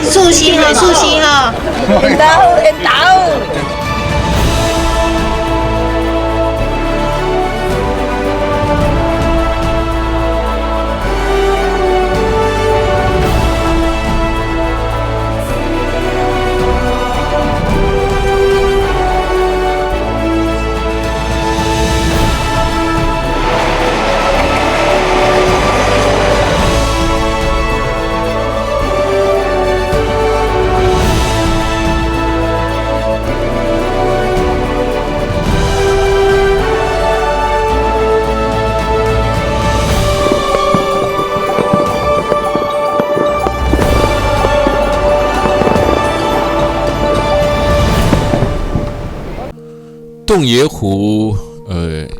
寿星哈，寿星哈，缘投缘投。洞爷湖，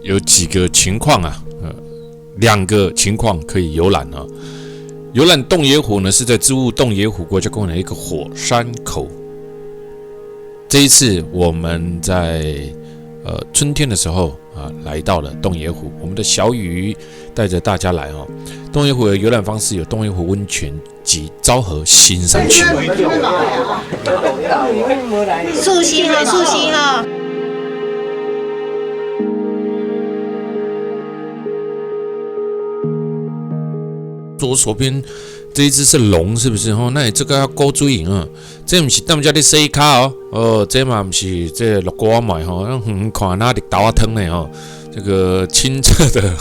有几个情况啊，2个情况可以游览啊。游览洞爷湖呢，是在支笏洞爷湖国家公园的一个火山口。这一次我们在春天的时候啊，来到了洞爷湖，我们的小雨带着大家来哦。洞爷湖的游览方式有洞爷湖温泉及昭和新山区。寿星哈，寿星哈。左手边这一只是龙，是不是？那你这个要勾注意啊！这不是他们家的洗卡哦，这嘛不是这绿瓜买哈，看那里倒啊汤的哦，这个清澈的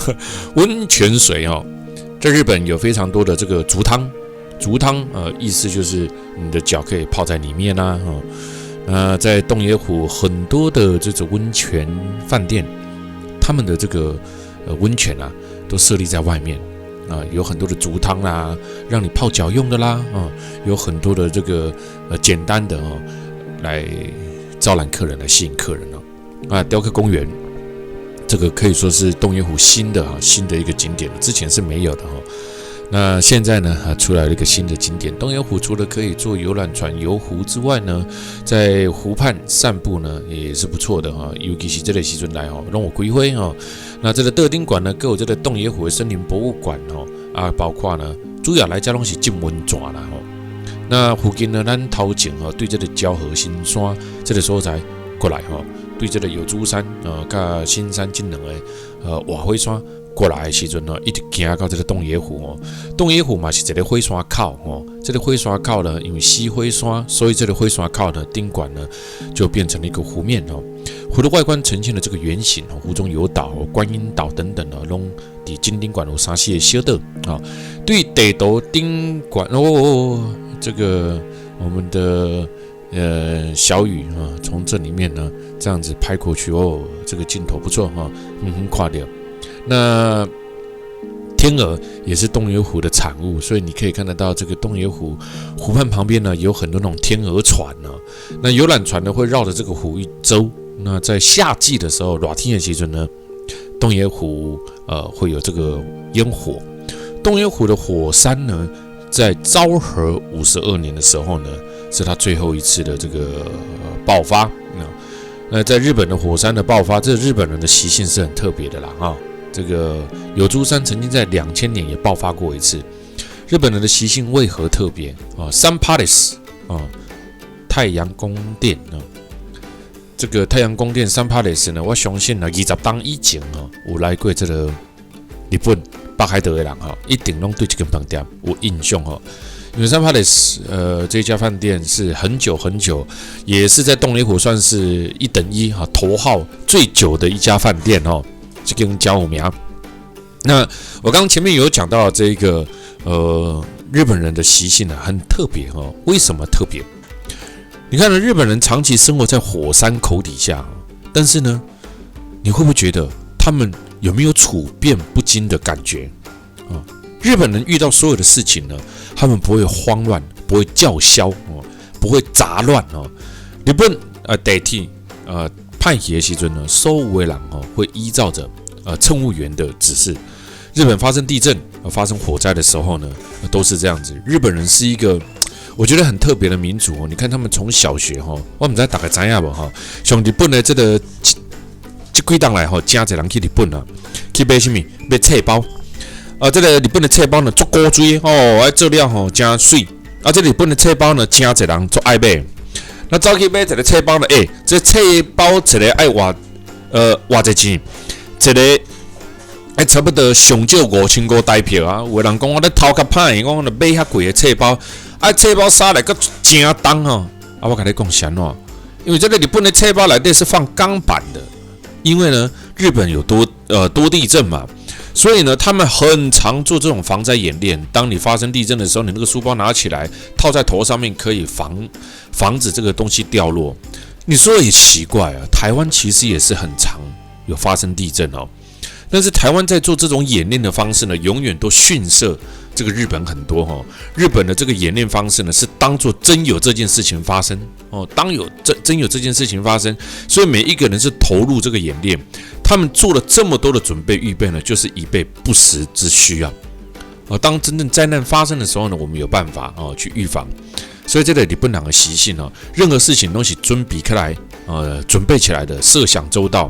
温泉水哦，在日本有非常多的这个足汤，意思就是你的脚可以泡在里面啦在洞爷湖很多的这种温泉饭店，他们的这个温泉啊，都设立在外面。有很多的足汤啦，让你泡脚用的啦，有很多的这个简单的来招揽客人，来吸引客人雕刻公园，这个可以说是洞爷湖新的一个景点，之前是没有的那现在呢出来了一个新的景点，洞爷湖除了可以坐游览船游湖之外呢，在湖畔散步呢也是不错的尤其是这个时阵来让我归灰那这个特丁馆呢，跟有这个洞爷湖的森林博物馆包括呢主要来讲拢是浸温泉啦那附近呢，咱头前对这个昭和新山这个所在过来对这个有珠山跟新山这两个瓦灰山。过来的时阵一直行到这个洞爷湖洞爷湖嘛是一个火山口这个火山口呢，因为西火山，所以这个火山口呢，丁馆呢就变成了一个湖面湖的外观呈现了这个圆形湖中有岛、观音岛等等拢在金丁馆有三四个小岛对地图丁馆这个我们的小雨从这里面呢这样子拍过去这个镜头不错很快掉。那天鹅也是洞爷湖的产物，所以你可以看得到这个洞爷湖湖畔旁边呢有很多那种天鹅船那游览船呢会绕着这个湖一周。那在夏季的时候，热天的时候呢，洞爷湖会有这个烟火。洞爷湖的火山呢，在昭和52年的时候呢，是它最后一次的这个爆发。那在日本的火山的爆发，这日本人的习性是很特别的啦这个有珠山曾经在2000年也爆发过一次。日本人的习性为何特别Sun Palace 太阳宫殿这个太阳宫殿Sun Palace呢，我相信20年以前有来过这个日本北海道的人一定拢对这间饭店有印象因为Sun Palace这家饭店是很久很久，也是在洞爷湖算是1等1头号最久的一家饭店这间叫有名。那我刚刚前面有讲到这个日本人的习性很特别为什么特别？你看日本人长期生活在火山口底下，但是呢，你会不会觉得他们有没有处变不惊的感觉日本人遇到所有的事情呢，他们不会慌乱，不会叫嚣不会杂乱日本代替判决的时阵呢，所有的人会依照着乘务员的指示。日本发生地震、发生火灾的时候呢，都是这样子。日本人是一个我觉得很特别的民族你看他们从小学我不知道大家知道不像日本的这个这几档来真侪人去日本去买什么？买册包这个日本的册包呢，足古锥做料真水啊，这日本的册包呢，真侪人做爱买。那走去买一个册包呢，这册包一个爱偌侪钱，一个差不多上少5500台票啊。有人讲我咧偷较歹，我咧买遐贵的册包，册包撒来个真重吼。啊，我甲你讲啥喏？因为这个日本的册包内底是放钢板的，因为呢，日本有多地震嘛。所以呢，他们很常做这种防灾演练。当你发生地震的时候，你那个书包拿起来套在头上面，可以防止这个东西掉落。你说也奇怪啊，台湾其实也是很常有发生地震哦。但是台湾在做这种演练的方式呢，永远都逊色这个日本很多哦。日本的这个演练方式呢，是当作真有这件事情发生哦，真有这件事情发生，所以每一个人是投入这个演练。他们做了这么多的准备预备呢，就是以备不时之需啊。当真正灾难发生的时候呢，我们有办法去预防。所以这个日本人的习性任何事情都是准备起来，准备起来的，设想周到。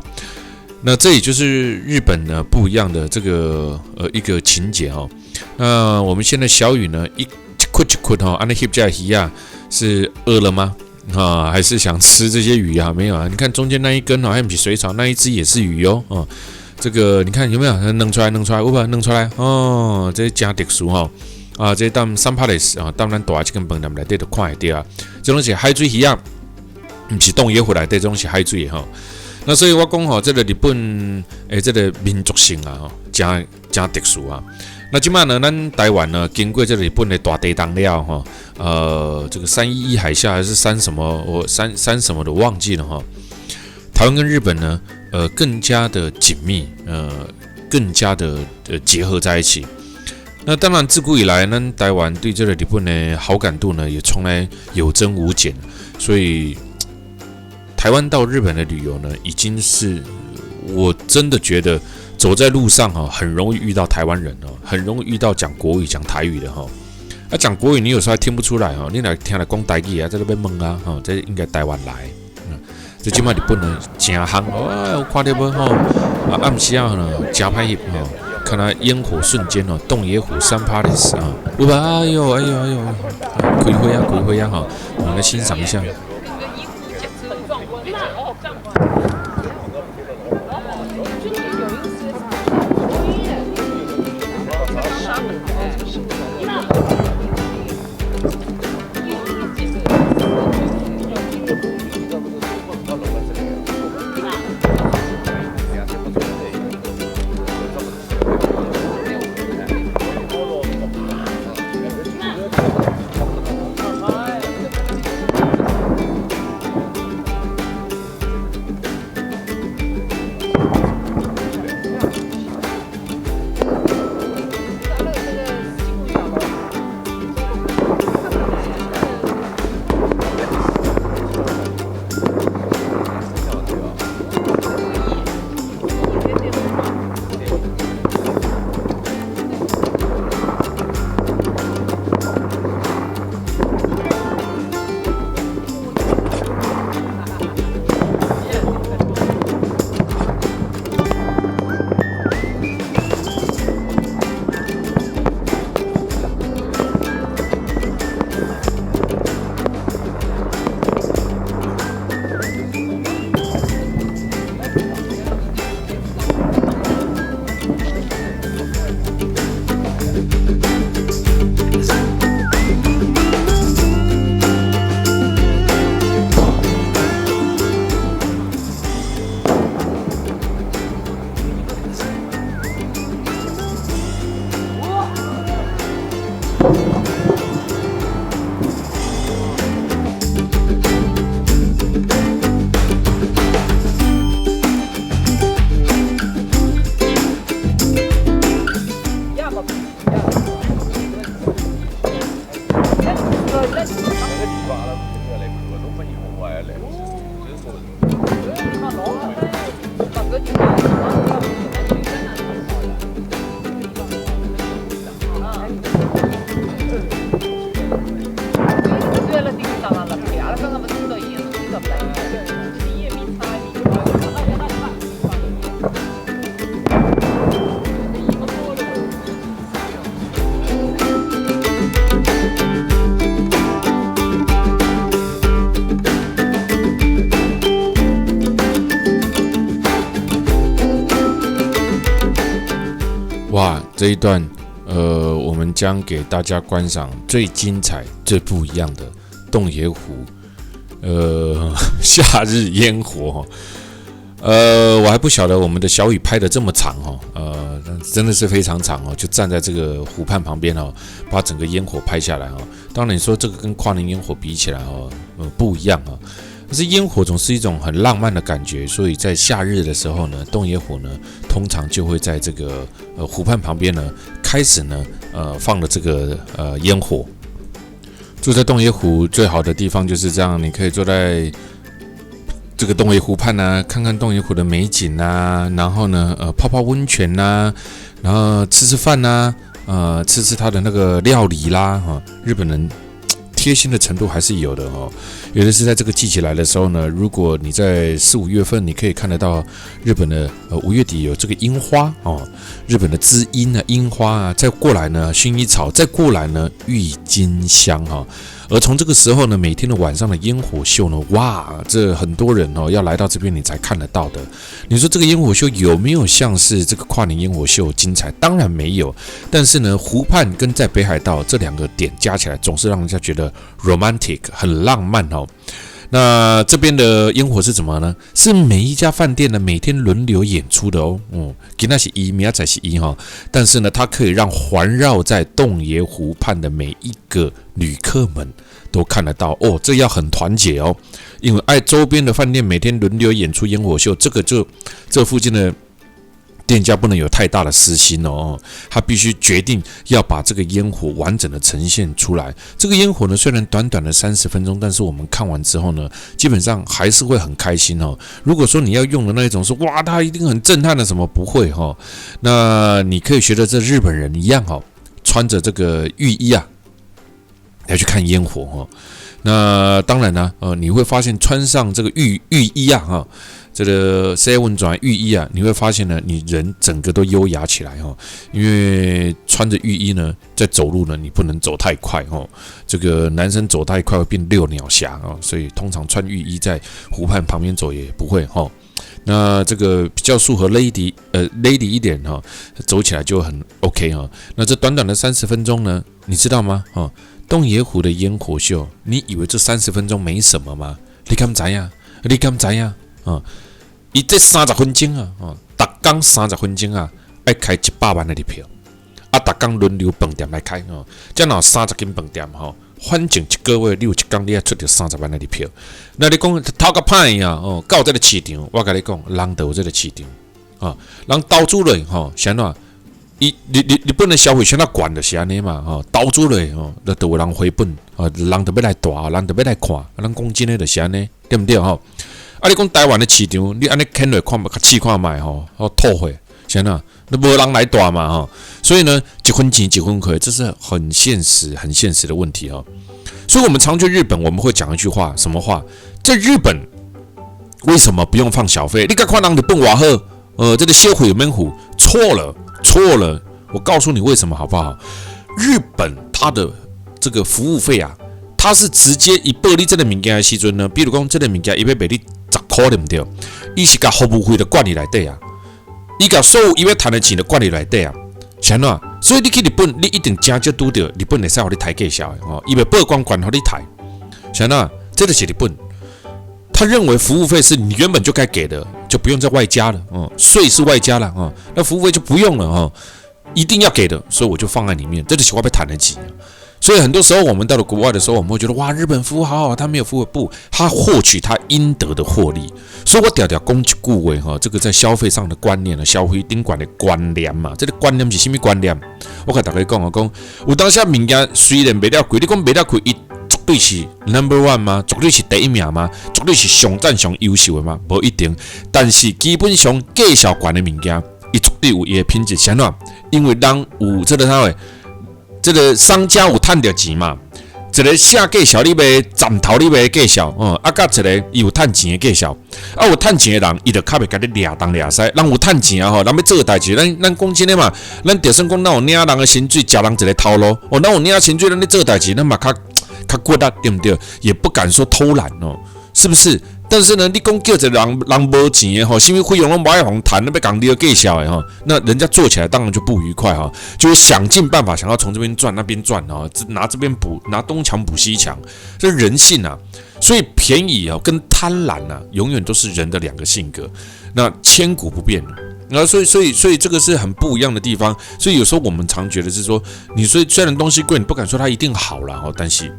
那这也就是日本呢不一样的这个一个情节哦。那我们现在小雨呢一哭一哭安尼翕这鱼啊，是饿了吗？还是想吃这些鱼啊？没有啊，你看中间那一根还不是水草，那一只也是鱼哦。这个你看有没有弄出来？有没有弄出来？哦，这真特殊哈。这当三拍的是当咱大这根饭店内底就看得到啊。这种是海水鱼啊，不是冻野回来的，这种是海水哈。那所以我讲这个日本这个民族性啊，真特殊啊。那今晚呢，咱台湾呢，经过这个日本的大地震了这个311海啸还是3什么，三什么的忘记了哈。台湾跟日本呢，更加的紧密，更加的结合在一起。那当然，自古以来呢，台湾对这个日本的好感度呢，也从来有增无减，所以。台湾到日本的旅游呢，已经是我真的觉得走在路上很容易遇到台湾人很容易遇到讲国语、讲台语的讲国语你有时候还听不出来你来听了讲台语啊，在那边懵啊这应该台湾来。这今麦日本人真夯有看到无暗时啊呢，真歹翕看那烟火瞬间洞爷湖3趴的时有吧？哎呦，开会啊我们来欣赏一下。这一段，我们将给大家观赏最精彩、最不一样的洞爷湖，夏日烟火。我还不晓得我们的小雨拍的这么长真的是非常长就站在这个湖畔旁边把整个烟火拍下来当然你说这个跟跨年烟火比起来不一样但是烟火总是一种很浪漫的感觉，所以在夏日的时候呢，洞爷湖呢通常就会在这个湖畔旁边呢开始呢放了这个烟火。住在洞爷湖最好的地方就是这样，你可以坐在这个洞爷湖畔啊，看看洞爷湖的美景啊，然后呢泡泡温泉啊，然后吃吃饭啊，吃吃它的那个料理啦日本人贴心的程度还是有的有的是在这个季节来的时候呢，如果你在4、5月份，你可以看得到日本的5月底有这个樱花日本的知樱啊，樱花啊，再过来呢薰衣草，再过来呢郁金香而从这个时候呢，每天的晚上的烟火秀呢，哇，这很多人要来到这边你才看得到的。你说这个烟火秀有没有像是这个跨年烟火秀精彩？当然没有。但是呢，湖畔跟在北海道这两个点加起来，总是让人家觉得 romantic 很浪漫那这边的烟火是怎么呢？是每一家饭店呢每天轮流演出的今天是一，明天是一但是呢，它可以让环绕在洞爷湖畔的每一个旅客们都看得到这要很团结因为周边的饭店每天轮流演出烟火秀，这附近的店家不能有太大的私心他必须决定要把这个烟火完整的呈现出来。这个烟火呢，虽然短短的30分钟，但是我们看完之后呢，基本上还是会很开心如果说你要用的那一种说哇，它一定很震撼的什么，不会那你可以学着这日本人一样穿着这个浴衣来去看烟火那当然呢你会发现穿上这个浴衣这个7转浴衣你会发现呢，你人整个都优雅起来因为穿着浴衣呢，在走路呢，你不能走太快这个男生走太快会变六鸟侠所以通常穿浴衣在湖畔旁边走也不会那这个比较适合 lady 一点走起来就很 OK 那这短短的30分钟呢，你知道吗洞爷湖的烟火秀，你以为这30分钟没什么吗？你敢知呀？伊这30分钟每天30分钟要开100万的日票每天轮流饭店来开这样30间饭店反正一个月你有一天你要出到30万的日票。那你讲头壳歹到这个市场，我跟你讲，人都有这个市场人投资落是安怎？日本的消费现在管的是安尼嘛投资落就有人回本人就要来大，人就要来看，咱讲真的就是安尼，对不对你讲台湾的市场，你安尼看落看较试看卖吐血，是安怎？那无人来大嘛所以呢，一分钱一分亏，这是很现实的问题所以我们常去日本，我们会讲一句话，什么话？在日本为什么不用放小费？你该看人日本偌好，这个消费有免付？错了，我告诉你为什么好不好？日本它的这个服务费它是直接伊报你这个物件的时阵呢，比如讲这个物件伊要卖你10块对不对？伊是甲服务费的管理内底伊甲所有伊要赚的钱的管理内底是安怎？所以你去日本，你一定真少拄到日本会使互你抬价小的伊要报关管互你抬，是安怎？这就是日本。他认为服务费是你原本就该给的，就不用再外加了税是外加了那服务费就不用了一定要给的，所以我就放在里面，这就是我被谈得起。所以很多时候我们到了国外的时候，我们会觉得哇，日本服务好好，他没有服务不，他获取他应得的获利。所以我条条讲一句话这个在消费上的观念消费顶管的观念嘛，这个观念是什么观念？我跟大家讲有当时物件虽然卖了贵，你讲卖了贵，伊绝对是 No.1 吗？绝对是第一名吗？绝对是上赞上优秀的吗？不一定。但是基本上价小悬的物件，伊绝对有伊的品质，是安怎？因为人有这个啥话？这个商家有赚到钱嘛？一个下价小，你卖站头你卖价小，甲一个有赚钱的价小，有赚钱的人，伊就较袂甲你掠东掠西。人有赚钱人要做代志，咱讲真的嘛，咱就算讲咱有领人的薪水，食人一个头路，咱有领薪水，咱咧做代志，咱嘛较骨力，对不对？也不敢说偷懒是不是？但是呢，你讲叫着人无钱的吼，什么费用拢无爱互谈，要讲你计小的吼，那人家做起来当然就不愉快哈，就会想尽办法想要从这边赚那边赚哦，拿这边补，拿东墙补西墙，这是人性啊。所以便宜啊跟贪婪啊，永远都是人的两个性格，那千古不变。然后所以这个是很不一样的地方。所以有时候我们常觉得是说，你虽然东西贵，你不敢说它一定好啦哦，但是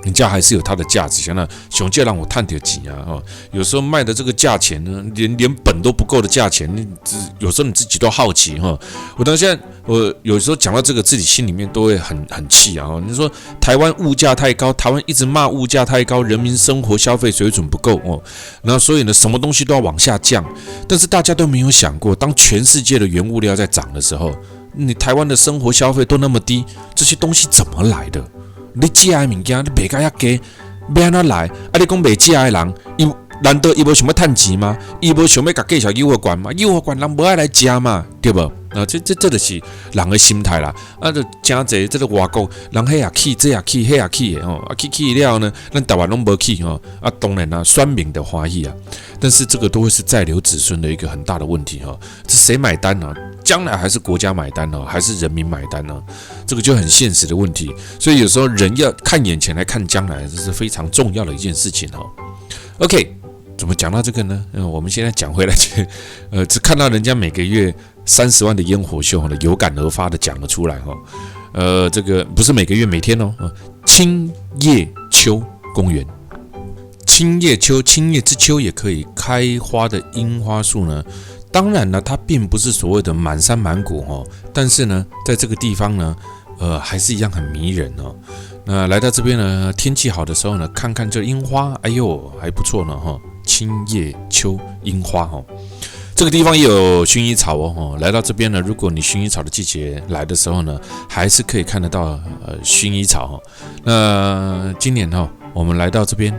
人家还是有它的价值，像那熊介让我探点钱啊！哈，有时候卖的这个价钱呢，连本都不够的价钱，有时候你自己都好奇哈。我到现在，我有时候讲到这个，自己心里面都会很气啊！你说台湾物价太高，台湾一直骂物价太高，人民生活消费水准不够哦，然后所以呢，什么东西都要往下降。但是大家都没有想过，当全世界的原物料在涨的时候，你台湾的生活消费都那么低，这些东西怎么来的？你食的物件，你卖甲遐低，要安怎来？啊，你讲卖食的人，难道伊无想要趁钱吗？伊无想要甲介绍幼儿园吗？幼儿园人无爱来食嘛，对不？这就是人的心态啦。啊，就真侪这个外国人，迄也去，这也去，迄也去的吼。啊，去了呢，咱台湾拢无去吼。啊，当然啦，酸民的欢喜啊。但是这个都会是在留子孙的一个很大的问题哈。这谁买单呢？将来还是国家买单呢，还是人民买单呢？这个就很现实的问题。所以有时候人要看眼前来看将来，这是非常重要的一件事情哈。OK， 怎么讲到这个呢？我们现在讲回来，只看到人家每个月30万的烟火秀呢，有感而发的讲了出来哈。这个不是每个月每天哦，青叶秋公园，青叶之秋也可以开花的樱花树呢。当然呢，它并不是所谓的满山满谷哈，但是呢，在这个地方呢，还是一样很迷人哦。那来到这边呢，天气好的时候呢，看看这樱花，哎呦，还不错呢哈。青叶秋樱花哈，这个地方也有薰衣草哦。来到这边呢，如果你薰衣草的季节来的时候呢，还是可以看得到薰衣草哈。那今年哈，我们来到这边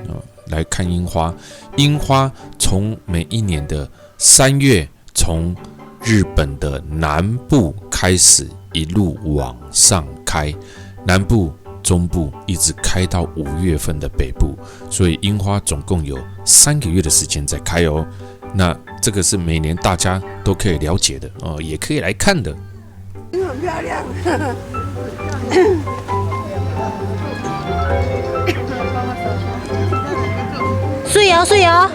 来看樱花，樱花从每一年的3月。从日本的南部开始，一路往上开，南部、中部一直开到5月份的北部，所以樱花总共有3个月的时间在开哦。那这个是每年大家都可以了解的哦，也可以来看的。很漂亮。水哦。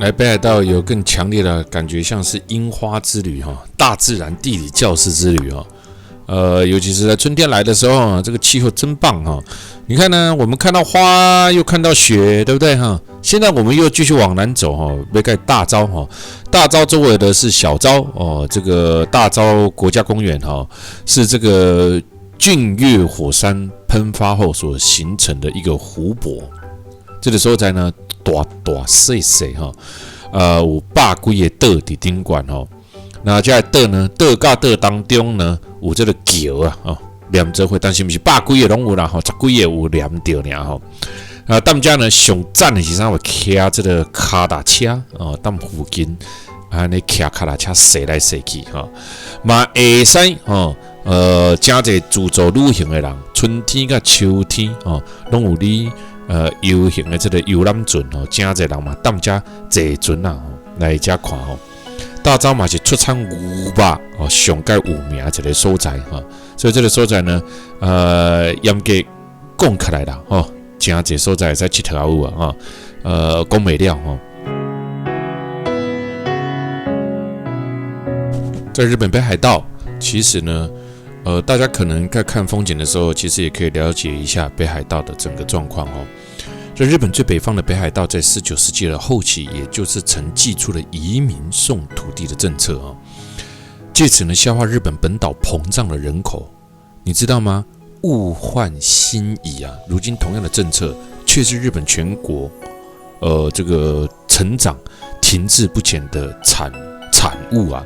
来北海道有更强烈的感觉，像是樱花之旅哈，大自然地理教室之旅哈。尤其是在春天来的时候啊，这个气候真棒哈！你看呢，我们看到花，又看到雪，对不对哈？现在我们又继续往南走哈，要盖大昭哈。大昭周围的是小昭哦，这个大昭国家公园哈，是这个骏越火山喷发后所形成的一个湖泊。这个所在呢，大大细细哈，有百几个岛伫顶管哈。那这个岛呢，岛甲岛当中呢，有这个桥啊，连做伙，但是不是百几个拢有啦，十几个有连着尔吼。踮遮呢，上赞的是啥？会骑这个脚踏车哦，踮附近安尼骑脚踏车踅来踅去哈。嘛会使哦，真侪自助旅行的人，春天甲秋天哦，拢有哩游行的这个游览船哦，真侪人嘛踮遮坐船啊，来遮看吼。大昭嘛是出产牛肉哦，上界有名一个所在哈，所以这个所在呢，严格讲起来啦，哦，真侪所在在佚佗也有啊，讲袂了哈。在日本北海道，其实呢，大家可能在看风景的时候，其实也可以了解一下北海道的整个状况哦。在日本最北方的北海道，在19世纪的后期，也就是曾祭出了移民送土地的政策啊，借此呢消化日本本岛膨胀的人口。你知道吗？物换星移啊，如今同样的政策，却是日本全国这个成长停滞不前的产物啊。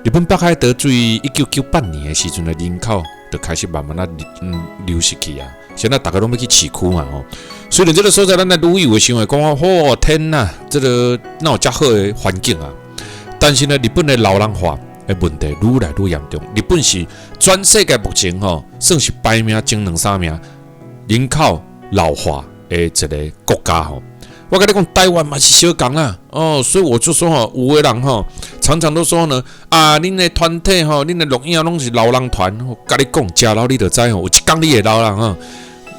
日本北海道最1998年的时阵的人口就开始慢慢流失去啊。现在大家都要去市区嘛吼，所以这个所在咱的旅游的想法讲哦天哪，这个哪有这好的环境啊？但是呢，日本的老人化的问题愈来愈严重。日本是全世界目前吼算是排名前2-3名人口老化的一个国家吼。我跟你讲，台湾嘛是小港啦哦，所以我就说吼，有的人吼常常都说呢啊，恁的团体吼，恁的录影拢是老人团，我跟你讲，假老你就知吼，有一天你会老人哈。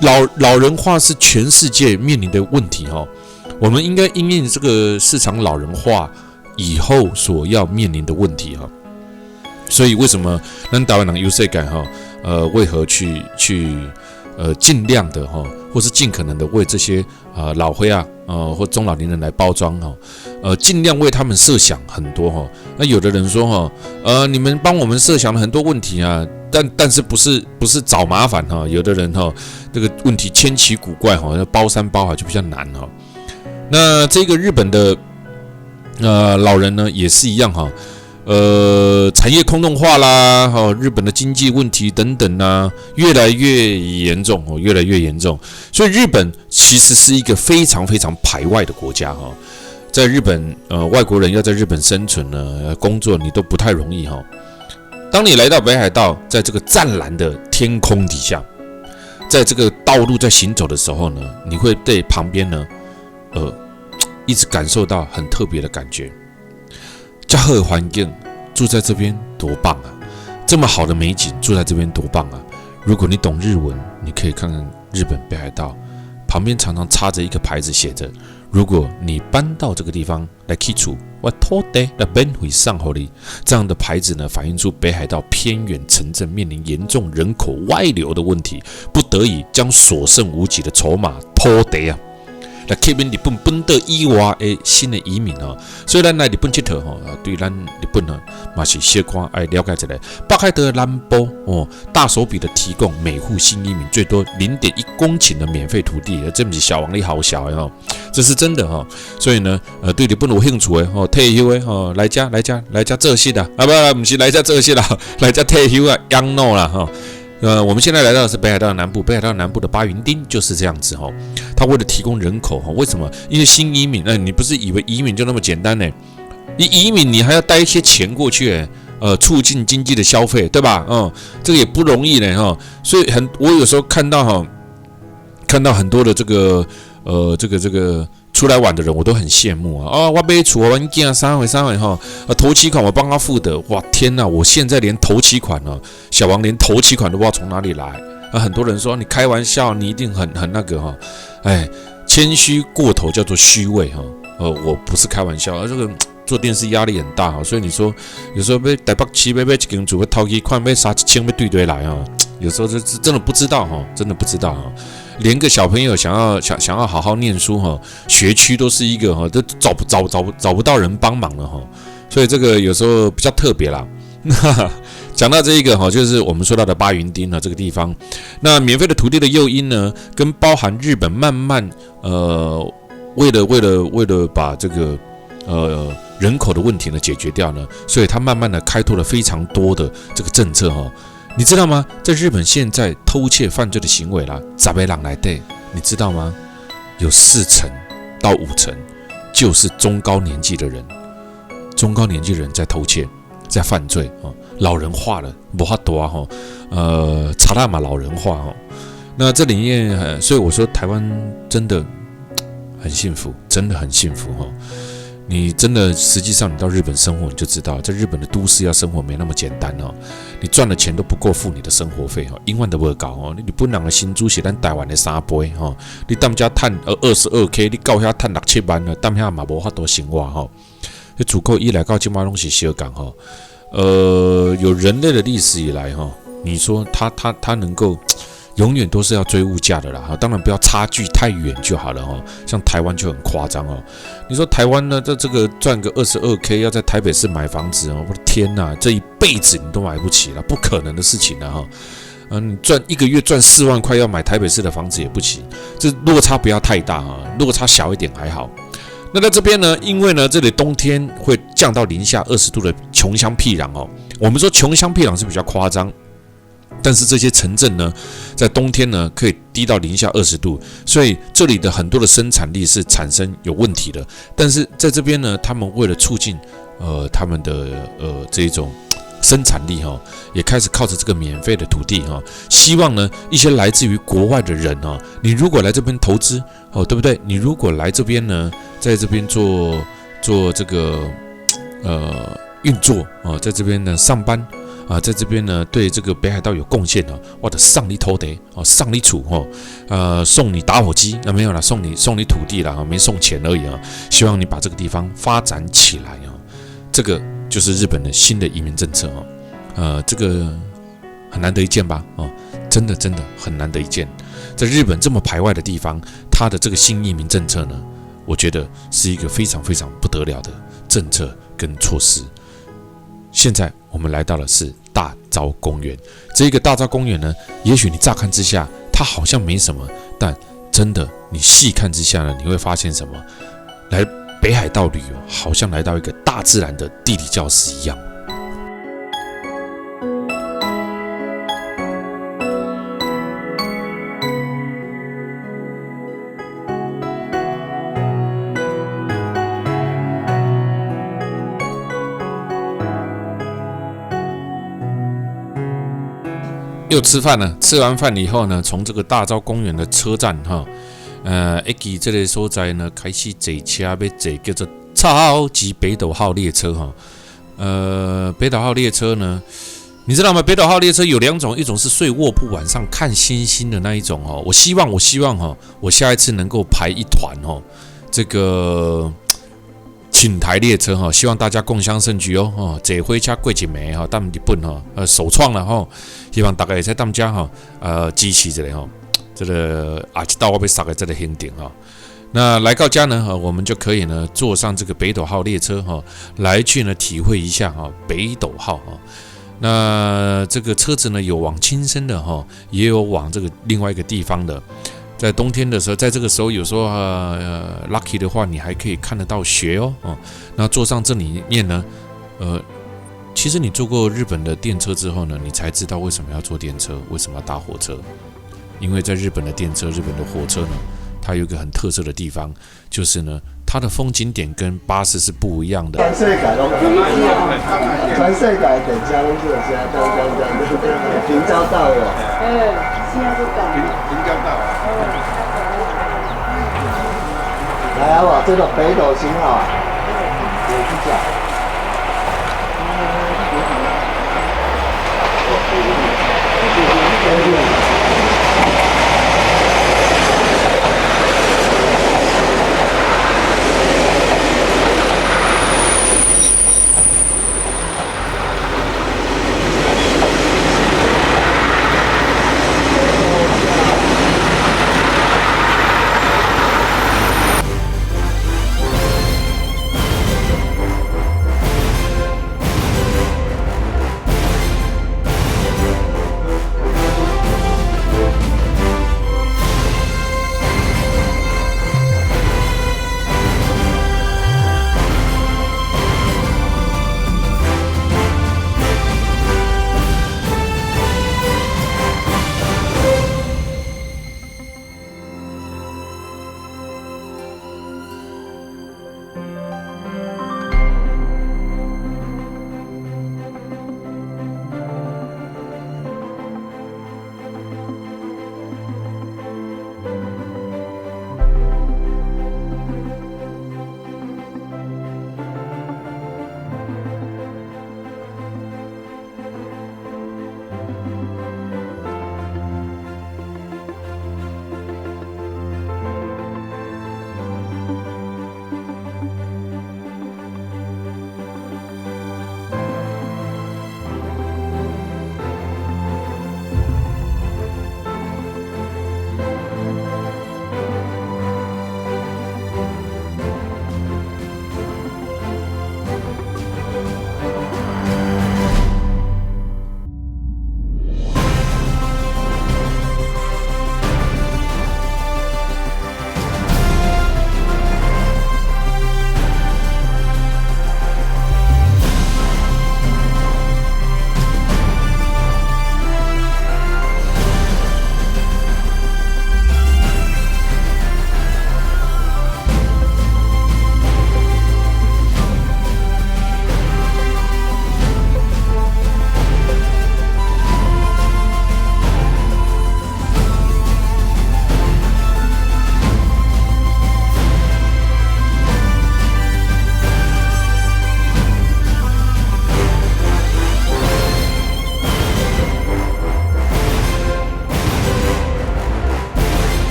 老人化是全世界面临的问题哈，我们应该因应这个市场老人化以后所要面临的问题哈。所以为什么咱台湾人有世界哈？为何去尽量的哈，或是尽可能的为这些老灰啊或中老年人来包装哈，尽量为他们设想很多哈。那有的人说哈，你们帮我们设想了很多问题啊。但是不是找麻烦哈？有的人哈，这个问题千奇古怪哈，要包山包海就比较难哈。那这个日本的老人呢也是一样哈，产业空洞化啦，哈，日本的经济问题等等啦，越来越严重哦，越来越严重。所以日本其实是一个非常非常排外的国家哈。在日本外国人要在日本生存呢，工作你都不太容易哈。当你来到北海道，在这个湛蓝的天空底下，在这个道路在行走的时候呢，你会对旁边呢，一直感受到很特别的感觉。这好的环境，住在这边多棒啊！这么好的美景，住在这边多棒啊！如果你懂日文，你可以看看日本北海道旁边常常插着一个牌子，写着：如果你搬到这个地方来起厝，我土地来免费送给你。这样的牌子呢，反映出北海道偏远城镇面临严重人口外流的问题，不得已将所剩无几的筹码土地啊，来吸引日本本岛以外的新的移民啊。所以咱来日本佚佗吼，对咱日本呢，嘛是小可爱了解一下。北海道的南部哦，大手笔的提供每户新移民最多0.1公顷的免费土地，这不是小王你好小哦，这是真的哈。所以呢，对日本有兴趣的哦，退休的哦，来家做事的啊，不是来家做事啦，来家退休啊，养老啦哈。我们现在来到的是北海道的南部，北海道南部的八云町就是这样子哈。它为了提供人口哈，为什么？因为新移民，你不是以为移民就那么简单呢？你移民你还要带一些钱过去，促进经济的消费，对吧？这个也不容易呢哈。所以我有时候看到很多的这个出来玩的人，我都很羡慕啊！我买厝，我囝三回哈，头期款我帮他付的，哇天哪！我现在连头期款呢，小王连头期款都不知道从哪里来啊！很多人说你开玩笑，你一定很那个哈，哎，谦虚过头叫做虚伪哈。我不是开玩笑，这个做电视压力很大哈，所以你说有时候被台北市要一间厝要掏去看要杀1000要对来啊，有时候这真的不知道哈，真的不知道哈。连个小朋友想要好好念书哈，学区都是一个哈，都找不到人帮忙了哈，所以这个有时候比较特别啦。讲到这一个哈，就是我们说到的巴云町这个地方，那免费的土地的诱因呢，跟包含日本慢慢为了把这个人口的问题呢解决掉呢，所以他慢慢的开拓了非常多的这个政策哈。你知道吗？在日本现在偷窃犯罪的行为啦，10个人来对，你知道吗？有4成到5成就是中高年纪的人，中高年纪的人在偷窃，在犯罪啊，老人化了，没法多啊哈，查大马老人化哈。那这里面，所以我说台湾真的很幸福，真的很幸福哈。你真的，实际上你到日本生活，你就知道，在日本的都市要生活没那么简单哦。你赚的钱都不够付你的生活费哈，1万都不够哦。你本人的薪资是咱台湾的3倍哈，你当家赚22K， 你到遐赚6、7万了，当遐嘛无法度生活哈。这足够以来到今嘛拢是小港哈。有人类的历史以来哈，你说他能够。永远都是要追物价的啦，当然不要差距太远就好了哈。像台湾就很夸张哦，你说台湾呢，这个赚个22K，要在台北市买房子哦，我的天哪，这一辈子你都买不起了，不可能的事情了哈。你一个月赚4万块要买台北市的房子也不行，这落差不要太大哈，落差小一点还好。那在这边呢，因为呢这里冬天会降到零下20度的穷乡僻壤哦，我们说穷乡僻壤是比较夸张。但是这些城镇呢，在冬天呢可以低到零下20度，所以这里的很多的生产力是产生有问题的。但是在这边呢，他们为了促进他们的这一种生产力哈，也开始靠着这个免费的土地哈，希望呢一些来自于国外的人哈，你如果来这边投资哦，对不对？你如果来这边呢，在这边做这个运作啊，在这边呢上班。在这边呢，对这个北海道有贡献啊，或者上你土地哦，上你厝哦，送你打火机，没有啦，送你土地啦，没送钱而已啊。希望你把这个地方发展起来啊，这个就是日本的新的移民政策哦，这个很难得一见吧？哦，真的很难得一见，在日本这么排外的地方，它的这个新移民政策呢，我觉得是一个非常非常不得了的政策跟措施。现在我们来到的是大沼公园，这个大沼公园呢，也许你乍看之下它好像没什么，但真的你细看之下呢，你会发现什么？来北海道旅游，好像来到一个大自然的地理教室一样。又吃饭了，吃完饭以后呢，从这个大沼公园的车站哈，一记这个所在呢，开始坐车要坐叫做超级北斗号列车哈。北斗号列车呢，你知道吗？北斗号列车有2种，一种是睡卧铺晚上看星星的那一种哦。我希望哈，我下一次能够排一团哦，这个请台列车哈，希望大家共襄盛举哦。坐火车过一暝哈，咱们日本哈，首创了哈，希望大家也在咱家哈，支持这个哈，这个下一道我要杀个这个行程哈。那来到家呢，我们就可以呢坐上这个北斗号列车哈，来去呢体会一下哈北斗号哈。那这个车子呢有往青森的哈，也有往这个另外一个地方的。在冬天的时候，在这个时候有时候lucky 的话，你还可以看得到雪哦。那坐上这里面呢，其实你坐过日本的电车之后呢，你才知道为什么要坐电车，为什么要搭火车。因为在日本的电车、日本的火车呢，它有一个很特色的地方，就是呢，它的风景点跟巴士是不一样的。全世界都全世界的交通是现在平交道哦。现在就到平交道。来啊，我这个北斗星啊，我去讲。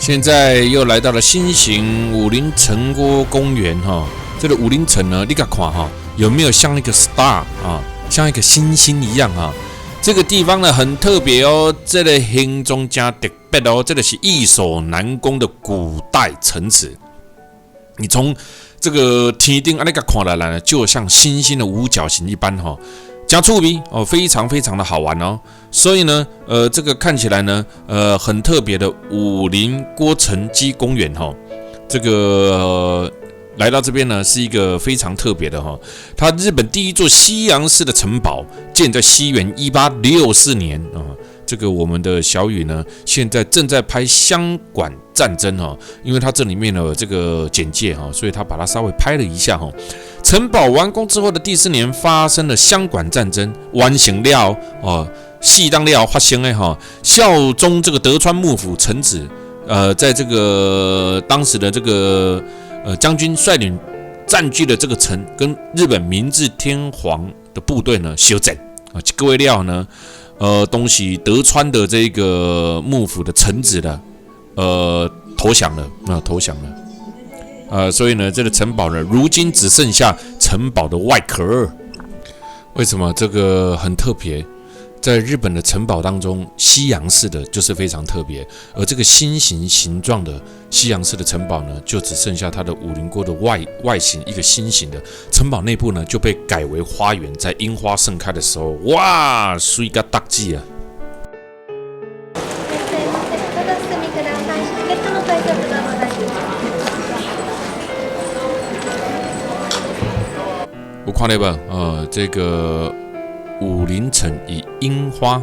现在又来到了新型武林城郭公园哈，这个武林城呢，你看哈，有没有像一个 star 啊，像一个星星一样啊？这个地方呢很特别哦，这个形状加特别哦，这个是易守难攻的古代城池。你从这个天顶那个看来呢，就像星星的五角形一般哈。加触鼻哦，非常非常的好玩哦，所以呢，这个看起来呢，很特别的武林郭城基公园哈，这个来到这边呢，是一个非常特别的哈，它日本第一座西洋式的城堡，建在西元1864年啊。这个我们的小雨呢，现在正在拍湘馆战争哈，因为它这里面的这个简介哈，所以他把它稍微拍了一下哈。城堡完工之后的第4年，发生了湘馆战争，完成了哦，适当了发生的哈，效忠这个德川幕府臣子，在这个当时的这个将军率领占据了这个城，跟日本明治天皇的部队呢休战啊，各位料呢。东西德川的这个幕府的臣子的，投降了，所以呢，这个城堡呢，如今只剩下城堡的外壳。为什么这个很特别？在日本的城堡当中，西洋式的就是非常特别，而这个心形形状的西洋式的城堡呢，就只剩下它的武林锅的外形一个心形的城堡内部呢，就被改为花园，在樱花盛开的时候，哇，水个大气啊！我看到吧，这个。武林城以樱花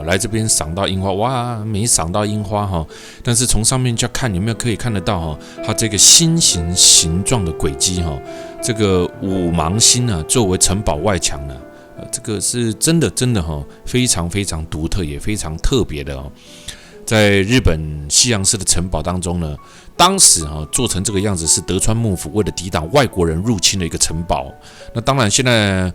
来这边赏到樱花，哇，没赏到樱花哈，但是从上面就看有没有可以看得到哈，它这个心形形状的轨迹哈，这个五芒星啊，作为城堡外墙呢，这个是真的哈，非常非常独特，也非常特别的哦。在日本西洋式的城堡当中呢，当时做成这个样子是德川幕府为了抵挡外国人入侵的一个城堡。那当然现在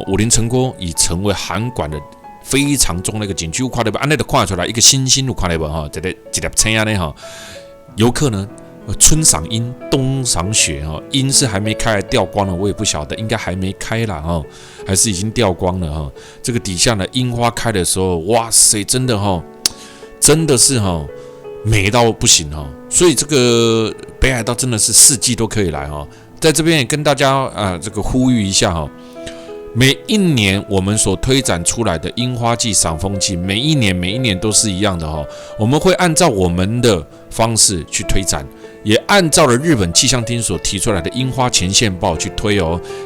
武林城郭已成为函馆的非常重的一个景区，看到不？按那个看出来一个星星都看到不哈？这个一粒青啊呢哈，游客呢春赏樱，冬赏雪哈，樱是还没开，掉光了，我也不晓得，应该还没开啦哈，还是已经掉光了哈。这个底下呢，樱花开的时候，哇塞，真的哈。真的是美到不行所以这个北海道真的是4季都可以来在这边也跟大家这个呼吁一下每一年我们所推展出来的樱花季、赏枫季，每一年都是一样的我们会按照我们的方式去推展，也按照了日本气象厅所提出来的樱花前线报去推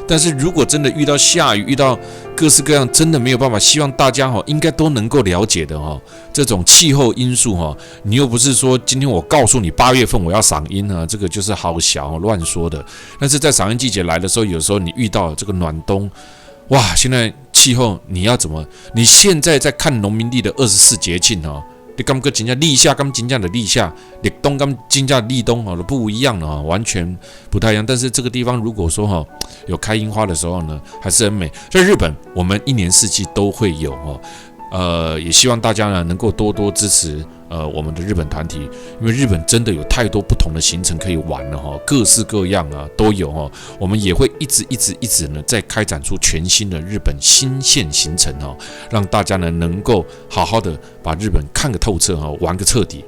但是如果真的遇到下雨，遇到各式各样，真的没有办法。希望大家应该都能够了解的这种气候因素你又不是说今天我告诉你8月份我要赏樱这个就是好小乱说的。但是在赏樱季节来的时候，有时候你遇到这个暖冬。哇！现在气候你要怎么？你现在在看农民历的24节气你感觉真正立夏跟真正的立夏，立冬跟真正的立冬都不一样了完全不太一样。但是这个地方如果说有开樱花的时候呢，还是很美。在日本，我们1年4季都会有也希望大家呢能够多多支持我们的日本团体，因为日本真的有太多不同的行程可以玩了哈，各式各样啊都有哈。我们也会一直呢，再开展出全新的日本新线行程哈，让大家呢能够好好的把日本看个透彻哈，玩个彻底。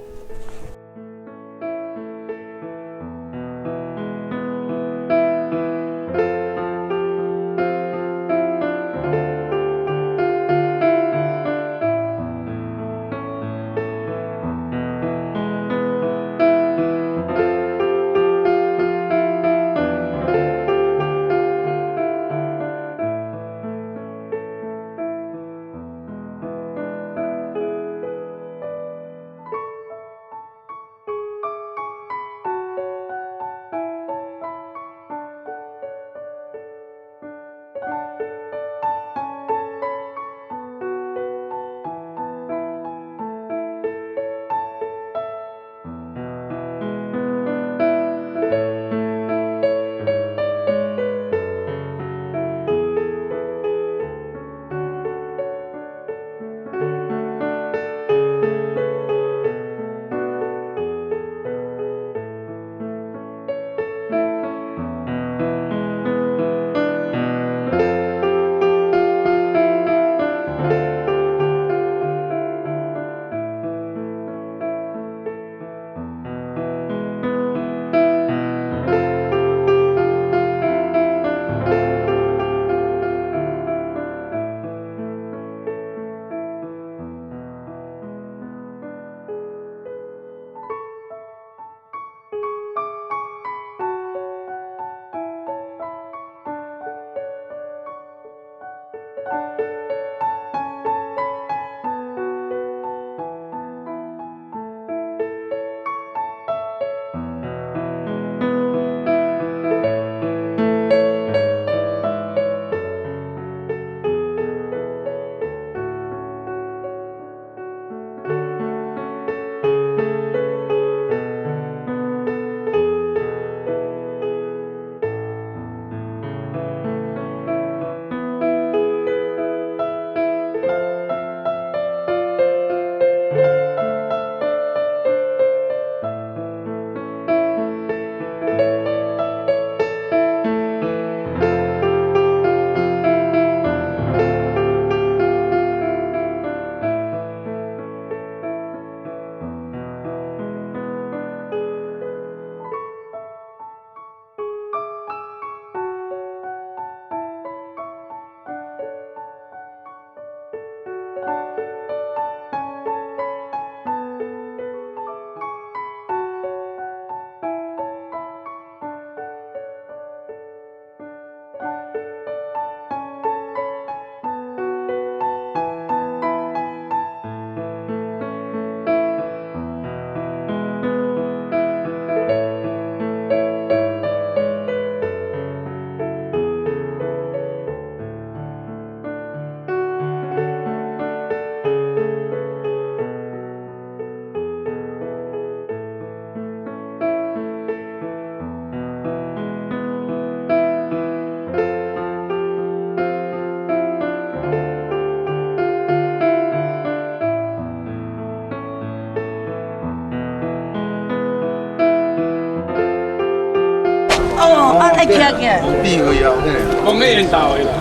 爱听见。第个腰嘿，讲咧缘投的啦。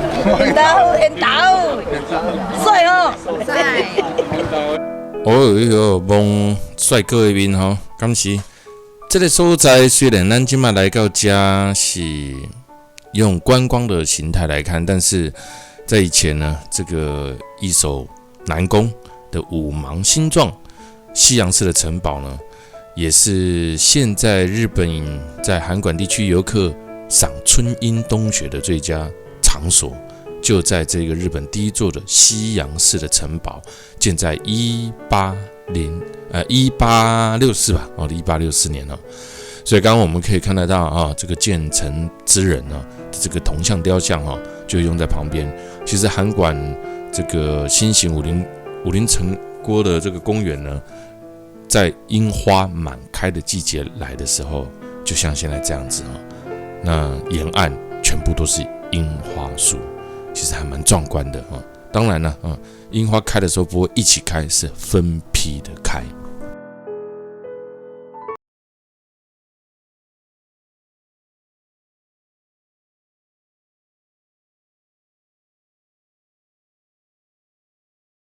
缘投，帅哦。帅。哦，望帅哥的面吼，感谢。这个所在虽然咱今麦来到这是用观光的形态来看，但是在以前呢，这个一手南宫的五芒星状西洋式的城堡呢，也是现在日本在函馆地区游客赏春樱冬雪的最佳场所，就在这个日本第一座的西洋式的城堡，建在1864吧，1864年了。所以刚刚我们可以看得到啊，这个建成之人呢，这个铜像雕像哈，就用在旁边。其实函馆这个新型武林城郭的这个公园呢，在樱花满开的季节来的时候，就像现在这样子哈，那沿岸全部都是樱花树，其实还蛮壮观的啊。当然了，樱花开的时候不会一起开，是分批的开。